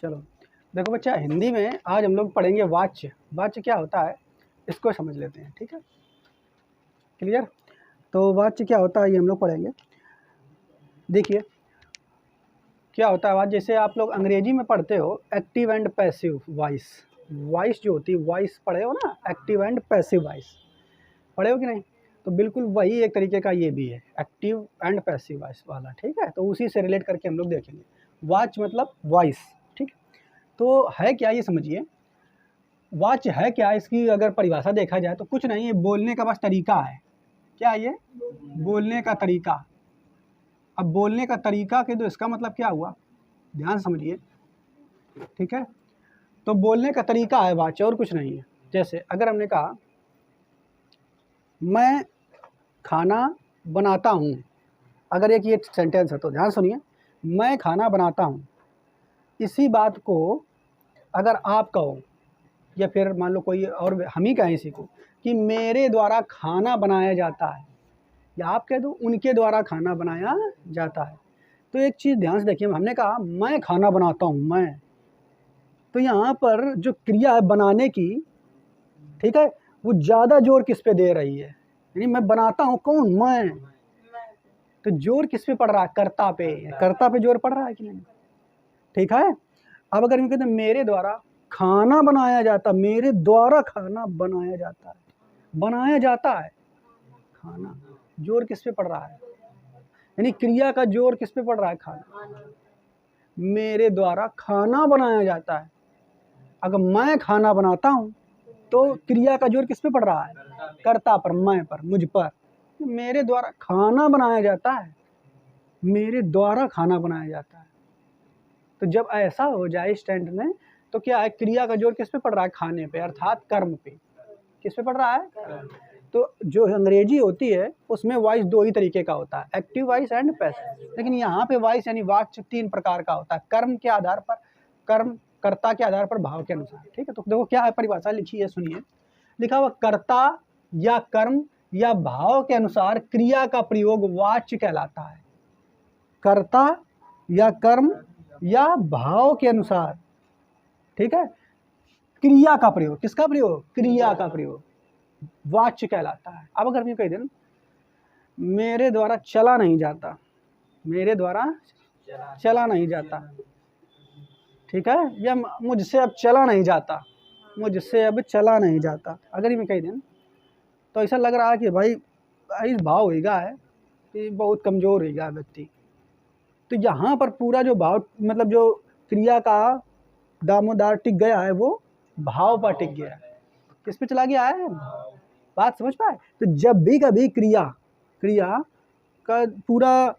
चलो देखो बच्चा, हिंदी में आज हम लोग पढ़ेंगे वाच्य। वाच्य क्या होता है इसको समझ लेते हैं, ठीक है, क्लियर। तो वाच्य क्या होता है ये हम लोग पढ़ेंगे। देखिए क्या होता है वाच्य, जैसे आप लोग अंग्रेजी में पढ़ते हो active and passive voice. Voice जो होती है, वॉइस पढ़े हो ना, एक्टिव एंड पैसिव वॉइस पढ़े हो कि नहीं? तो बिल्कुल वही एक तरीके का ये भी है, एक्टिव एंड पैसिव वॉइस वाला, ठीक है। तो उसी से रिलेट करके हम लोग देखेंगे। वाच्य मतलब वॉइस, ठीक। तो है क्या ये समझिए, वाच्य है क्या, इसकी अगर परिभाषा देखा जाए तो कुछ नहीं, ये बोलने का बस तरीका है। क्या ये बोलने का तरीका। अब बोलने का तरीका के तो इसका मतलब क्या हुआ, ध्यान समझिए, ठीक है। तो बोलने का तरीका है वाच्य, और कुछ नहीं है। जैसे अगर हमने कहा मैं खाना बनाता हूँ, अगर एक ये सेंटेंस है तो ध्यान सुनिए, मैं खाना बनाता हूँ। इसी बात को अगर आप कहो, या फिर मान लो कोई और हम ही कहें इसी को कि मेरे द्वारा खाना बनाया जाता है, या आप कह दो उनके द्वारा खाना बनाया जाता है। तो एक चीज़ ध्यान से देखिए, हमने कहा मैं खाना बनाता हूँ, मैं, तो यहाँ पर जो क्रिया है बनाने की, ठीक है, वो ज़्यादा जोर किस पे दे रही है, यानी मैं बनाता हूँ, कौन, मैं। तो जोर किस पे पड़ रहा है, कर्ता पे। कर्ता पे जोर पड़ रहा है कि नहीं, ठीक है। अब अगर हम कहते हैं मेरे द्वारा खाना बनाया जाता, मेरे द्वारा खाना बनाया जाता है, बनाया जाता है खाना, जोर किस पे पड़ रहा है, यानी क्रिया का जोर किस पे पड़ रहा है, खाना। मेरे द्वारा खाना बनाया जाता है। अगर मैं खाना बनाता हूँ तो क्रिया का जोर किस पे पड़ रहा है, कर्ता पर, मैं पर, मुझ पर। मेरे द्वारा खाना बनाया जाता है, मेरे द्वारा खाना बनाया जाता है। तो जब ऐसा हो जाए इस टेंट में, तो क्या है, क्रिया का जोर किस पे पड़ रहा है, खाने पे, अर्थात कर्म पे। किस पे पड़ रहा है। तो जो अंग्रेजी होती है उसमें वॉइस दो ही तरीके का होता है, एक्टिव वॉइस एंड पैसिव। लेकिन यहाँ पे वॉइस यानी वाच्य तीन प्रकार का होता है, कर्म के आधार पर, कर्म कर्ता के आधार पर, भाव के अनुसार, ठीक है। तो देखो क्या है परिभाषा लिखी है, सुनिए, लिखा हुआ कर्ता या कर्म या भाव के अनुसार क्रिया का प्रयोग वाच्य कहलाता है। कर्ता या कर्म या भाव के अनुसार, ठीक है, क्रिया का प्रयोग, किसका प्रयोग, क्रिया का प्रयोग वाच्य कहलाता है। अब अगर मैं कह दें मेरे द्वारा चला नहीं जाता, मेरे द्वारा चला नहीं जाता, ठीक है, या मुझसे अब चला नहीं जाता, मुझसे अब चला नहीं जाता, अगर मैं कह दें तो ऐसा लग रहा है कि भाई इस भाव होगा है कि बहुत कमज़ोर होगा व्यक्ति। तो यहाँ पर पूरा जो भाव मतलब जो क्रिया का दामोदार टिक गया है वो भाव पर टिक गया है, किस पे चला गया है, बात समझ पाए। तो जब भी कभी क्रिया का पूरा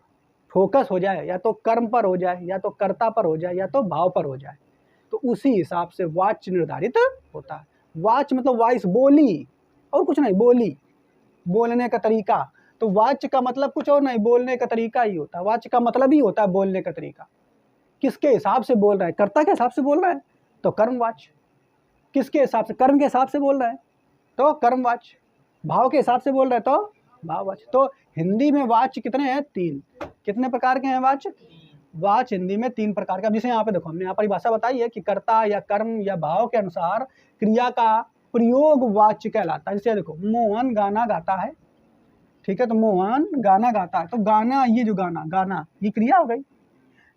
फोकस हो जाए, या तो कर्म पर हो जाए, या तो कर्ता पर हो जाए, या तो भाव पर हो जाए, तो उसी हिसाब से वाच्य निर्धारित होता है। वाच्य मतलब वॉइस, बोली, और कुछ नहीं, बोली, बोलने का तरीका। तो वाच्य का मतलब कुछ और नहीं, बोलने का तरीका ही होता है। वाच्य का मतलब ही होता है बोलने का तरीका। किसके हिसाब से बोल रहा है, कर्ता के हिसाब से बोल रहा है तो कर्मवाच्य, किसके हिसाब से, कर्म के हिसाब से बोल रहा है तो कर्मवाच्य, भाव के हिसाब से बोल रहा है तो भाववाच्य। तो हिंदी में वाच्य कितने हैं, तीन। कितने प्रकार के हैं वाच्य, वाच्य हिंदी में तीन प्रकार का। जिसे यहाँ पे देखो हमने यहाँ परिभाषा बताई है कि कर्ता या कर्म या भाव के अनुसार क्रिया का प्रयोग वाच्य कहलाता है। जैसे देखो मोहन गाना गाता है, ठीक है, तो मोहन गाना गाता है, तो गाना, ये जो गाना, गाना ये क्रिया हो गई।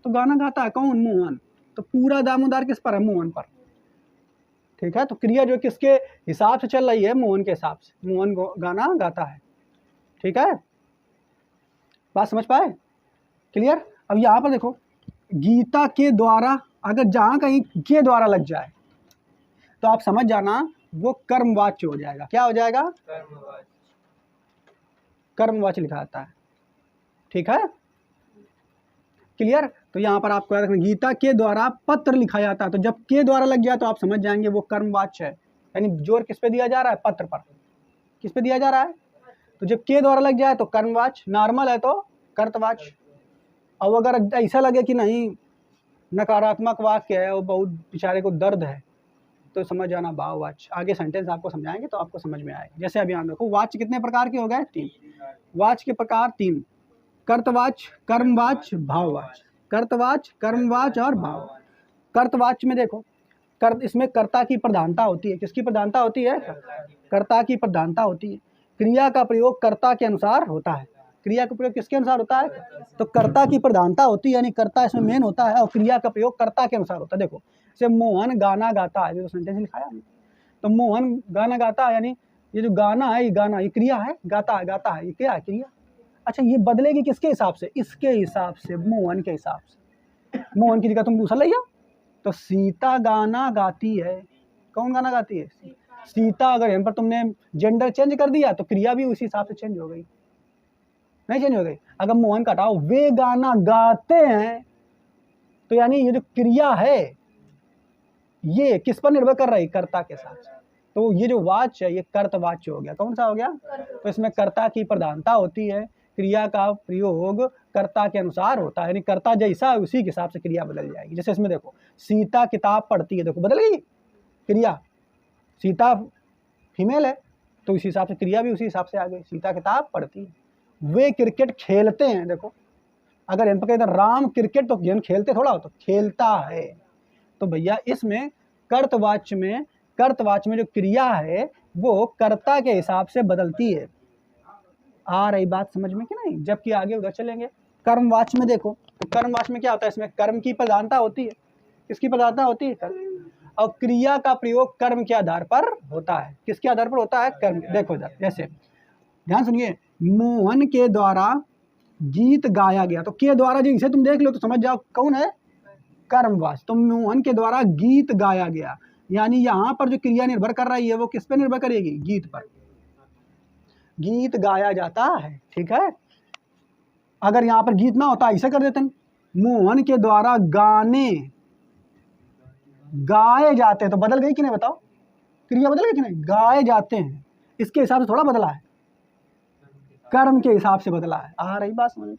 तो गाना गाता है कौन, मोहन, तो पूरा दामोदार किस पर है, मोहन पर, ठीक है। तो क्रिया जो किसके हिसाब से चल रही है, मोहन के हिसाब से, मोहन गाना गाता है, ठीक है, बात समझ पाए, क्लियर। अब यहाँ पर देखो गीता के द्वारा, अगर जहाँ कहीं के द्वारा लग जाए तो आप समझ जाना वो कर्मवाच्य हो जाएगा। क्या हो जाएगा, कर्मवाच्य लिखा जाता है, ठीक है, क्लियर। तो यहाँ पर आपको याद रखना, गीता के द्वारा पत्र लिखा जाता है, तो जब के द्वारा लग जाए तो आप समझ जाएंगे वो कर्मवाच्य है, यानी जोर किस पे दिया जा रहा है, पत्र पर, किस पे दिया जा रहा है। तो जब के द्वारा लग जाए तो कर्मवाच्य, नॉर्मल है तो कर्तवाच्य। अब अगर ऐसा लगे कि नहीं नकारात्मक वाक्य है, वो बहुत बेचारे को दर्द है, तो समझ जाना भाववाच्य। आगे सेंटेंस आपको समझाएंगे तो आपको समझ में आएगा। जैसे अभी आप देखो वाच्य कितने प्रकार के हो गए, तीन। वाच्य के प्रकार तीन, कर्तवाच्य, कर्मवाच्य, भाववाच्य। कर्तवाच्य, कर्मवाच्य और भाव। कर्तवाच्य में देखो, इसमें कर्ता की प्रधानता होती है। किसकी प्रधानता होती है? कर्ता की प्रधानता होती है। क्रिया का प्रयोग कर्ता के अनुसार होता है। क्रिया का प्रयोग किसके अनुसार होता है? तो कर्ता की प्रधानता होती है, यानी कर्ता इसमें मेन होता है, और क्रिया का प्रयोग कर्ता के अनुसार होता है। देखो जैसे मोहन गाना गाता है, जो सेंटेंस लिखाया हमने, तो मोहन गाना गाता है, यानी ये जो गाना है, ये गाना, ये क्रिया है, गाता है, गाता है, ये क्या है? क्रिया। अच्छा, ये बदलेगी किसके हिसाब से? इसके हिसाब से, मोहन के हिसाब से। मोहन की जगह तुम दूसरा ले जाओ, तो सीता गाना गाती है। कौन गाना गाती है? सीता। अगर यहाँ पर तुमने जेंडर चेंज कर दिया तो क्रिया भी उसी हिसाब से चेंज हो गई, नहीं चेंज हो गई? अगर मोहन का हटाओ, वे गाना गाते हैं, तो यानी ये जो क्रिया है ये किस पर निर्भर कर रही? कर्ता के साथ। तो ये जो वाच्य है ये कर्तवाच्य हो गया। कौन सा हो गया? तो इसमें कर्ता की प्रधानता होती है, क्रिया का प्रयोग कर्ता के अनुसार होता है, यानी कर्ता जैसा है उसी के हिसाब से क्रिया बदल जाएगी। जैसे इसमें देखो, सीता किताब पढ़ती है, देखो बदल गई क्रिया। सीता फीमेल है तो इस हिसाब से क्रिया भी उसी हिसाब से आ गई, सीता किताब पढ़ती है। वे क्रिकेट खेलते हैं, देखो अगर इन पर कहते राम क्रिकेट, तो गेम खेलते थोड़ा हो, तो खेलता है। तो भैया इसमें कर्तवाच्य में जो क्रिया है वो कर्ता के हिसाब से बदलती है। आ रही बात समझ में कि नहीं? जबकि आगे उधर चलेंगे, कर्मवाच्य में देखो, तो कर्मवाच्य में क्या होता है? इसमें कर्म की प्रधानता होती है। किसकी प्रधानता होती है? कर्म। और क्रिया का प्रयोग कर्म के आधार पर होता है। किसके आधार पर होता है? कर्म। देखो इधर, जैसे ध्यान सुनिए, मोहन के द्वारा गीत गाया गया, तो के द्वारा जिसे तुम देख लो तो समझ जाओ कौन है? कर्मवाच्य। तो मोहन के द्वारा गीत गाया गया, यानी यहाँ पर जो क्रिया निर्भर कर रही है वो किस पे निर्भर करेगी? गीत पर। गीत गाया जाता है, ठीक है। अगर यहाँ पर गीत ना होता ऐसे कर देते हैं, मोहन के द्वारा गाने गाए जाते हैं, तो बदल गई कि नहीं? बताओ, क्रिया बदल गई कि नहीं? गाए जाते हैं, इसके हिसाब से थोड़ा बदला है, कर्म के हिसाब से बदला है। आ रही बात समझ में?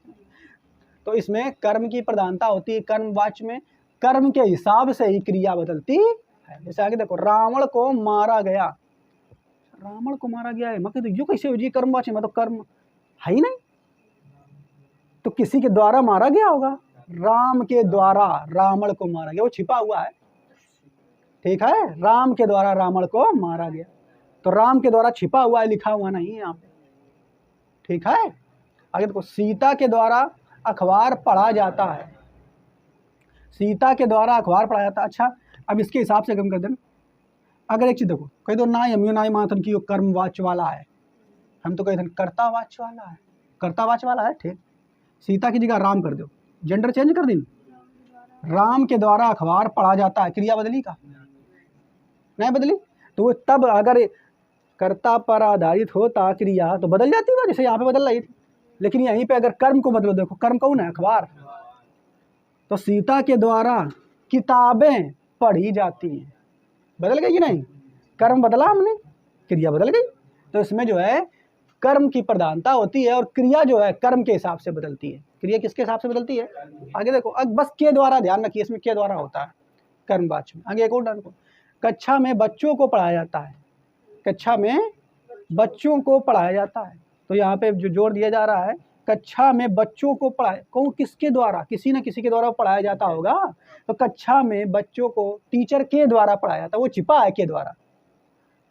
तो इसमें कर्म की प्रधानता होती है कर्मवाच्य में, कर्म के हिसाब से ही क्रिया बदलती है। जैसे आगे देखो, रावण को मारा गया, रावण को मारा गया है, मतलब यो कैसे हो जी? कर्मवाच्य में तो कर्म है ही नहीं, तो किसी के द्वारा मारा गया होगा। राम के द्वारा रावण को मारा गया, वो छिपा हुआ है, ठीक है। राम के द्वारा रावण को मारा गया, तो राम के द्वारा छिपा हुआ है, लिखा हुआ नहीं है यहाँ पे, ठीक है। आगे देखो, सीता के द्वारा अखबार पढ़ा जाता है, सीता के द्वारा अखबार पढ़ा जाता है। अच्छा, अब इसके हिसाब से कम कर दें। अगर एक चीज देखो, कह दो ना यमियो ना माथन की कर्मवाच्य वाला है, हम तो कहते हैं कर्तावाच्य वाला है, कर्तावाच्य वाला है, ठीक। सीता की जगह राम कर दो, जेंडर चेंज कर दी, राम के द्वारा अखबार पढ़ा जाता है, क्रिया बदली का? नहीं बदली। तो तब अगर कर्ता पर आधारित होता क्रिया तो बदल जाती है, जैसे यहाँ पे बदल रही थी। लेकिन यहीं पे अगर कर्म को बदलो, देखो कर्म कौन है? अखबार। तो सीता के द्वारा किताबें पढ़ी जाती हैं, बदल गई कि नहीं? कर्म बदला हमने, क्रिया बदल गई। तो इसमें जो है कर्म की प्रधानता होती है, और क्रिया जो है कर्म के हिसाब से बदलती है। क्रिया किसके हिसाब से बदलती है? आगे देखो, अब बस के द्वारा ध्यान रखिए, इसमें के द्वारा होता है कर्मवाच्य में। आगे एक और डाल, कक्षा में बच्चों को पढ़ाया जाता है, कक्षा में बच्चों को पढ़ाया जाता है। तो यहाँ पे जो जोर दिया जा रहा है, कक्षा में बच्चों को पढ़ाया, कौन किसके द्वारा? किसी न किसी के द्वारा पढ़ाया जाता होगा। तो कक्षा में बच्चों को टीचर के द्वारा पढ़ाया जाता है, वो छिपा है के द्वारा,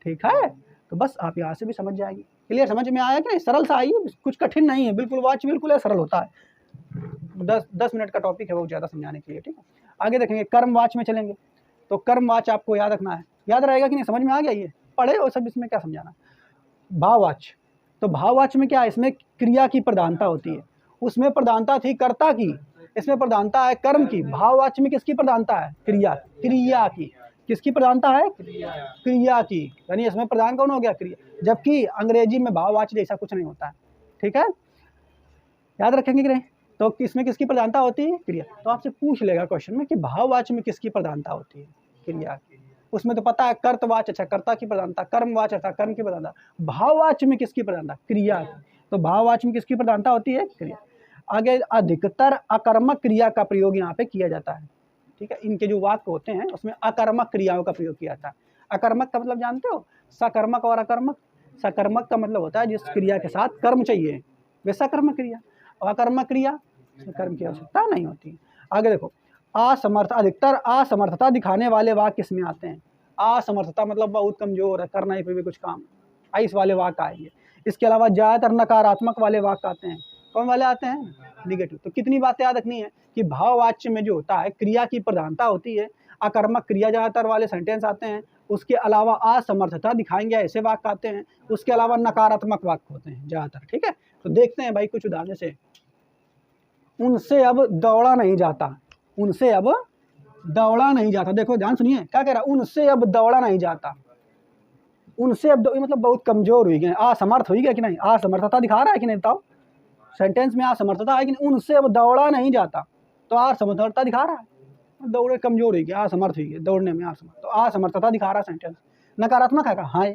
ठीक है। तो बस आप यहाँ से भी समझ जाएंगे। क्लियर? समझ में आया कि नहीं? सरल सा आई, कुछ कठिन नहीं है, बिल्कुल वाच्य बिल्कुल है, सरल होता है। 10 मिनट का टॉपिक है, बहुत ज़्यादा समझाने के लिए, ठीक है। आगे देखेंगे, कर्मवाच्य में चलेंगे। तो कर्मवाच्य आपको याद रखना है, याद रहेगा कि नहीं? समझ में आ गया? ये पढ़े और सब, इसमें क्या समझाना। भाववाच्य, तो भाववाच्य में क्या है? इसमें क्रिया की प्रधानता होती है, उसमें प्रधानता थी कर्ता की, इसमें प्रधानता है कर्म की। भाववाच्य में किसकी प्रधानता है? क्रिया की। किसकी प्रधानता है? क्रिया की, यानी इसमें प्रधान कौन हो गया? क्रिया। जबकि अंग्रेजी में भाववाच्य जैसा कुछ नहीं होता है, ठीक है। याद रखेंगे कि नहीं? तो इसमें किसकी प्रधानता होती है? क्रिया। तो आपसे पूछ लेगा क्वेश्चन में कि भाववाच्य में किसकी प्रधानता होती है? क्रिया की। उसमें तो पता है कर्तवाच्य, अच्छा कर्ता की प्रधानता, कर्मवाच्य था कर्म की प्रधानता, भाववाच्य में किसकी प्रधानता? क्रिया की। तो भाववाच्य में किसकी प्रधानता होती है? क्रिया। आगे, अधिकतर अकर्मक क्रिया का प्रयोग यहाँ पे किया जाता है, ठीक है। इनके जो वाक्य होते हैं उसमें अकर्मक क्रियाओं का प्रयोग किया जाता है। अकर्मक का मतलब जानते हो? सकर्मक और अकर्मक। सकर्मक का मतलब होता है जिस क्रिया के साथ कर्म चाहिए, वे सकर्मक क्रिया। और अकर्मक क्रिया, कर्म की आवश्यकता नहीं होती। आगे देखो, असमर्थ, अधिकतर असमर्थता दिखाने वाले वाक्य किसमें आते हैं? असमर्थता मतलब बहुत कमज़ोर है, कर नहीं पे भी कुछ काम, इस वाले वाक्य आएंगे। इसके अलावा ज़्यादातर नकारात्मक वाले वाक्य आते हैं। कौन वाले आते हैं? निगेटिव। तो कितनी बातें याद रखनी है कि भाववाच्य में जो होता है क्रिया की प्रधानता होती है, आकर्मक क्रिया ज़्यादातर वाले सेंटेंस आते हैं। उसके अलावा असमर्थता दिखाएंगे ऐसे वाक्य आते हैं। उसके अलावा नकारात्मक वाक्य होते हैं ज़्यादातर। ठीक है, तो देखते हैं भाई कुछ उदाहरण से। उनसे अब दौड़ा नहीं जाता, उनसे अब दौड़ा नहीं जाता। देखो ध्यान सुनिए, क्या कह रहा है? उनसे अब दौड़ा नहीं जाता। उनसे अब मतलब बहुत कमजोर हुई गए, असमर्थ हुई गया कि नहीं? असमर्थता दिखा रहा है कि नहीं? बताओ, सेंटेंस में असमर्थता है कि नहीं? उनसे अब दौड़ा नहीं जाता, तो असमर्थता दिखा रहा है, दौड़े कमजोर हुई गया, असमर्थ हुई गई दौड़ने में, असमर्थ, तो असमर्थता दिखा रहा सेंटेंस। नकारात्मक है का? हाँ,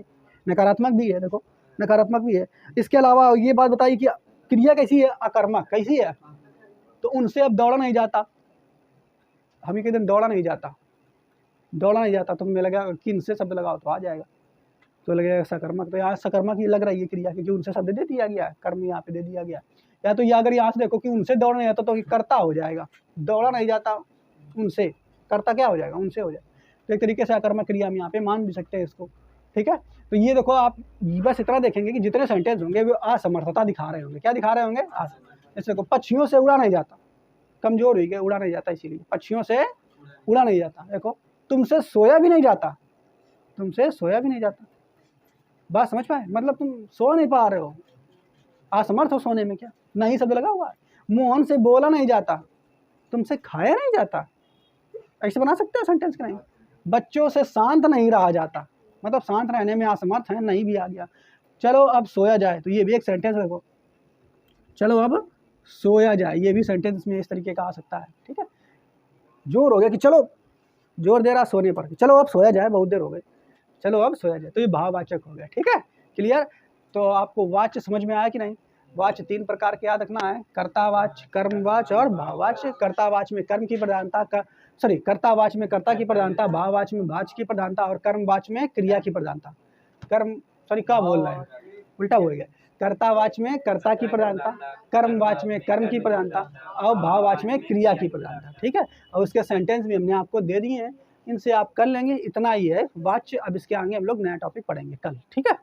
नकारात्मक भी है। देखो नकारात्मक भी है। इसके अलावा ये बात बताइए कि क्रिया कैसी है? अकर्मक। कैसी है? तो उनसे अब दौड़ा नहीं जाता, हम ही के दिन दौड़ा नहीं जाता, दौड़ा नहीं जाता, तो हमें लगा कि इनसे शब्द लगाओ तो आ जाएगा, तो लगेगा सकर्मक। तो यहाँ सकर्मक ही लग रहा है ये क्रिया, क्योंकि उनसे शब्द दे दिया गया है, कर्म यहाँ पे दे दिया गया। या तो ये अगर यहाँ से देखो कि उनसे दौड़ नहीं जाता, तो कर्ता हो जाएगा, दौड़ा नहीं जाता उनसे, कर्ता क्या हो जाएगा? उनसे हो जाएगा। तो एक तरीके से अकर्मक क्रिया हम यहाँ पे मान भी सकते हैं इसको। ठीक है, तो ये देखो आप बस इतना देखेंगे कि जितने सेंटेंस होंगे वो असमर्थता दिखा रहे होंगे। क्या दिखा रहे होंगे? जैसे देखो, पक्षियों से उड़ा नहीं जाता, कमजोर हुई गए, उड़ा नहीं जाता, इसीलिए पक्षियों से उड़ा नहीं जाता। देखो, तुमसे सोया भी नहीं जाता, तुमसे सोया भी नहीं जाता। बात समझ पाए? मतलब तुम सो नहीं पा रहे हो, असमर्थ हो सोने में, क्या नहीं शब्द लगा हुआ है। मोहन से बोला नहीं जाता, तुमसे खाया नहीं जाता। ऐसे बना सकते हैं सेंटेंस के नहीं? बच्चों से शांत नहीं रहा जाता, मतलब शांत रहने में असमर्थ है, नहीं भी आ गया। चलो अब सोया जाए, तो ये भी एक सेंटेंस देखो, चलो अब सोया जाए, ये भी सेंटेंस में इस तरीके का आ सकता है। ठीक है, जोर हो गया कि चलो, जोर दे रहा सोने पर, चलो अब सोया जाए, बहुत देर हो गई, चलो अब सोया जाए, तो ये भाववाचक हो गया। ठीक है, क्लियर? तो आपको वाच्य समझ में आया कि नहीं? वाच्य 3 प्रकार के याद रखना है, कर्तावाच्य, कर्मवाच्य और भाववाच्य। कर्तावाच्य में कर्म की प्रधानता कर्तावाच्य में कर्ता की प्रधानता, भाववाच्य में वाच्य की प्रधानता और कर्मवाच्य में क्रिया की प्रधानता। क्या बोल रहा है, उल्टा बोल गया। कर्तावाच्य में कर्ता की प्रधानता, कर्मवाच्य में कर्म की प्रधानता और भाववाच्य में क्रिया की प्रधानता। ठीक है, और उसके सेंटेंस भी हमने आपको दे दिए हैं, इनसे आप कर लेंगे, इतना ही है वाच्य। अब इसके आगे हम लोग नया टॉपिक पढ़ेंगे कल। ठीक है।